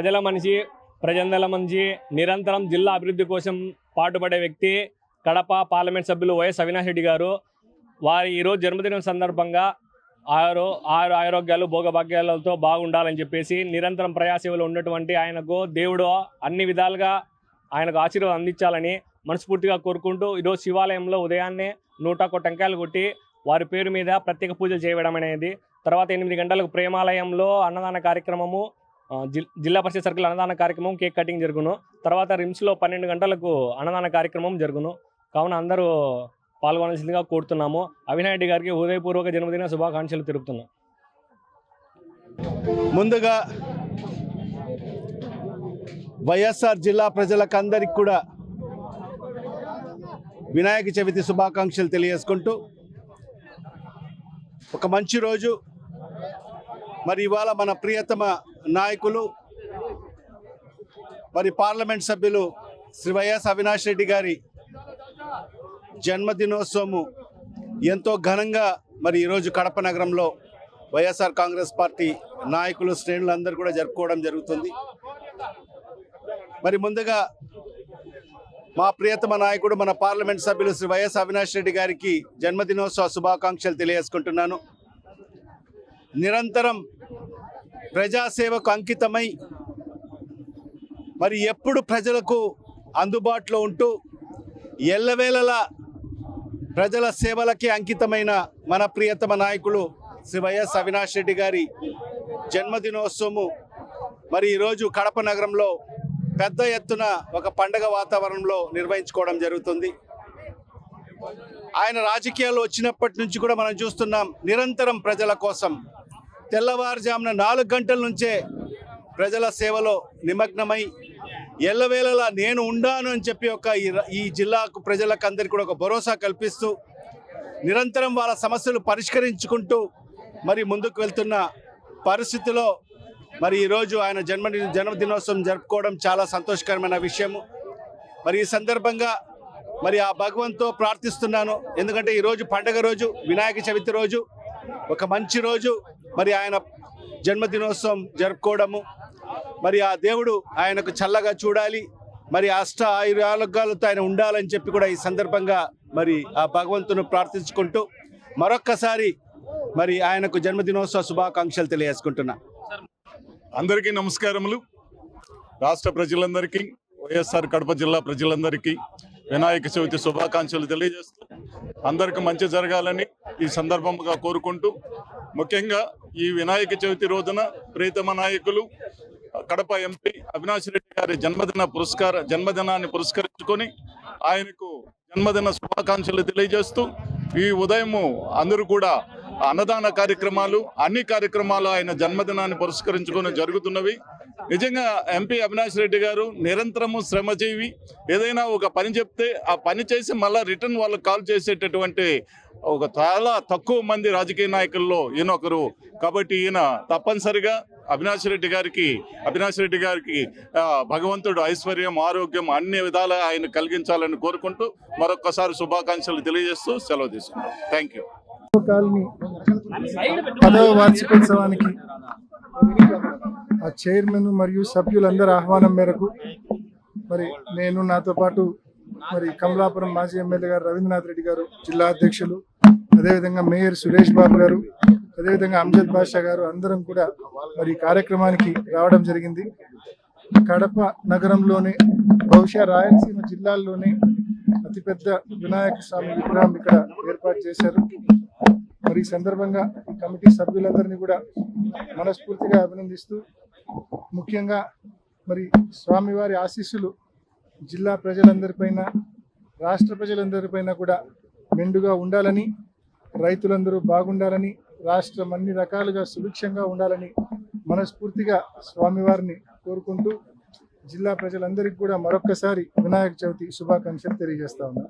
ప్రజల మనిషి, ప్రజల మనిషి, నిరంతరం జిల్లా అభివృద్ధి కోసం పాటుపడే వ్యక్తి కడప పార్లమెంట్ సభ్యులు వైఎస్ అవినాష్ రెడ్డి గారు. వారి ఈరోజు జన్మదినం సందర్భంగా ఆరోగ్యాలు భోగభాగ్యాలతో బాగుండాలని చెప్పేసి నిరంతరం ప్రజాసేవలో ఉన్నటువంటి ఆయనకు దేవుడు అన్ని విధాలుగా ఆయనకు ఆశీర్వాదం అందించాలని మనస్ఫూర్తిగా కోరుకుంటూ ఈరోజు శివాలయంలో ఉదయాన్నే 101 టెంకాయలు కొట్టి వారి పేరు మీద ప్రత్యేక పూజలు చేయడం అనేది, తర్వాత 8 గంటలకు ప్రేమాలయంలో అన్నదాన కార్యక్రమము, జిల్లా పరిషత్ సర్కిల్ అన్నదాన కార్యక్రమం, కేక్ కటింగ్ జరుగును. తర్వాత రిమ్స్లో 12 గంటలకు అన్నదాన కార్యక్రమం జరుగును. కావున అందరూ పాల్గొనాల్సిందిగా కోరుతున్నాము. అవినాష్ రెడ్డి గారికి హృదయపూర్వక జన్మదిన శుభాకాంక్షలు తెలుపుతున్నాం. ముందుగా వైఎస్ఆర్ జిల్లా ప్రజలకందరికి కూడా వినాయక చవితి శుభాకాంక్షలు తెలియజేసుకుంటూ, ఒక మంచి రోజు మరి ఇవాళ మన ప్రియతమ నాయకులు మరి పార్లమెంట్ సభ్యులు శ్రీ వైఎస్ అవినాష్ రెడ్డి గారి జన్మదినోత్సవము ఎంతో ఘనంగా మరి ఈరోజు కడప నగరంలో వైఎస్ఆర్ కాంగ్రెస్ పార్టీ నాయకులు శ్రేణులందరూ కూడా జరుపుకోవడం జరుగుతుంది. మరి ముందుగా మా ప్రియతమ నాయకుడు మన పార్లమెంట్ సభ్యులు శ్రీ వైఎస్ అవినాష్ రెడ్డి గారికి జన్మదినోత్సవ శుభాకాంక్షలు తెలియజేసుకుంటున్నాను. నిరంతరం ప్రజాసేవకు అంకితమై మరి ఎప్పుడు ప్రజలకు అందుబాటులో ఉంటూ ఎల్లవేళలా ప్రజల సేవలకి అంకితమైన మన ప్రియతమ నాయకులు శ్రీ వైఎస్ అవినాష్ రెడ్డి గారి జన్మదినోత్సవము మరి ఈరోజు కడప నగరంలో పెద్ద ఎత్తున ఒక పండగ వాతావరణంలో నిర్వహించుకోవడం జరుగుతుంది. ఆయన రాజకీయాల్లో వచ్చినప్పటి నుంచి కూడా మనం చూస్తున్నాం, నిరంతరం ప్రజల కోసం తెల్లవారుజామున 4 గంటల నుంచే ప్రజల సేవలో నిమగ్నమై ఎల్లవేళలా నేను ఉండాను అని చెప్పి ఈ జిల్లాకు ప్రజలకందరికీ కూడా ఒక భరోసా కల్పిస్తూ నిరంతరం వాళ్ళ సమస్యలు పరిష్కరించుకుంటూ మరి ముందుకు వెళ్తున్న పరిస్థితిలో మరి ఈరోజు ఆయన జన్మదినోత్సవం జరుపుకోవడం చాలా సంతోషకరమైన విషయము. మరి ఈ సందర్భంగా మరి ఆ భగవంతుతో ప్రార్థిస్తున్నాను. ఎందుకంటే ఈరోజు పండగ రోజు, వినాయక చవితి రోజు, ఒక మంచి రోజు. మరి ఆయన జన్మదినోత్సవం జరుపుకోవడము, మరి ఆ దేవుడు ఆయనకు చల్లగా చూడాలి, మరి అష్ట ఆయురారోగ్యాలతో ఆయన ఉండాలని చెప్పి కూడా ఈ సందర్భంగా మరి ఆ భగవంతును ప్రార్థించుకుంటూ మరొక్కసారి మరి ఆయనకు జన్మదినోత్సవ శుభాకాంక్షలు తెలియజేసుకుంటున్నా. అందరికీ నమస్కారములు. రాష్ట్ర ప్రజలందరికీ, వైఎస్ఆర్ కడప జిల్లా ప్రజలందరికీ వినాయక చవితి శుభాకాంక్షలు తెలియజేస్తూ అందరికీ మంచి జరగాలని ఈ సందర్భంగా కోరుకుంటూ, ముఖ్యంగా ఈ వినాయక చవితి రోజున ప్రియతమ నాయకులు కడప ఎంపీ అవినాష్ రెడ్డి గారి జన్మదినాన్ని పురస్కరించుకొని ఆయనకు జన్మదిన శుభాకాంక్షలు తెలియజేస్తూ, ఈ ఉదయము అందరూ కూడా అన్నదాన కార్యక్రమాలు, అన్ని కార్యక్రమాలు ఆయన జన్మదినాన్ని పురస్కరించుకొని జరుగుతున్నవి. నిజంగా ఎంపీ అవినాష్ రెడ్డి గారు నిరంతరము శ్రమజీవి. ఏదైనా ఒక పని చెప్తే ఆ పని చేసి మళ్ళీ రిటర్న్ వాళ్ళకు కాల్ చేసేటటువంటి ఒక చాలా తక్కువ మంది రాజకీయ నాయకుల్లో ఈయన ఒకరు. కాబట్టి ఈయన తప్పనిసరిగా అవినాష్ రెడ్డి గారికి భగవంతుడు ఐశ్వర్యం, ఆరోగ్యం అన్ని విధాలా ఆయన కలిగించాలని కోరుకుంటూ మరొక్కసారి శుభాకాంక్షలు తెలియజేస్తూ సెలవు తీసుకుంటాం. Thank you. కాలనీ 10వ వార్షికోత్సవానికి ఆ చైర్మన్ మరియు సభ్యులందరి ఆహ్వానం మేరకు మరి నేను, నాతో పాటు మరి కమలాపురం మాజీ ఎమ్మెల్యే గారు రవీంద్రనాథ్ రెడ్డి గారు, జిల్లా అధ్యక్షులు, అదేవిధంగా మేయర్ సురేష్ బాబు గారు, అదేవిధంగా అంజద్ బాషా గారు, అందరం కూడా మరి కార్యక్రమానికి రావడం జరిగింది. కడప నగరంలోనే, బహుశా రాయలసీమ జిల్లాల్లోనే అతిపెద్ద వినాయక స్వామి విగ్రహం ఇక్కడ ఏర్పాటు చేశారు. మరి ఈ సందర్భంగా ఈ కమిటీ సభ్యులందరినీ కూడా మనస్ఫూర్తిగా అభినందిస్తూ, ముఖ్యంగా మరి స్వామివారి ఆశీస్సులు జిల్లా ప్రజలందరిపైన, రాష్ట్ర ప్రజలందరిపైన కూడా మెండుగా ఉండాలని, రైతులందరూ బాగుండాలని, రాష్ట్రం అన్ని రకాలుగా సుభిక్షంగా ఉండాలని మనస్ఫూర్తిగా స్వామివారిని కోరుకుంటూ జిల్లా ప్రజలందరికీ కూడా మరొక్కసారి వినాయక చవితి శుభాకాంక్షలు తెలియజేస్తా ఉన్నా.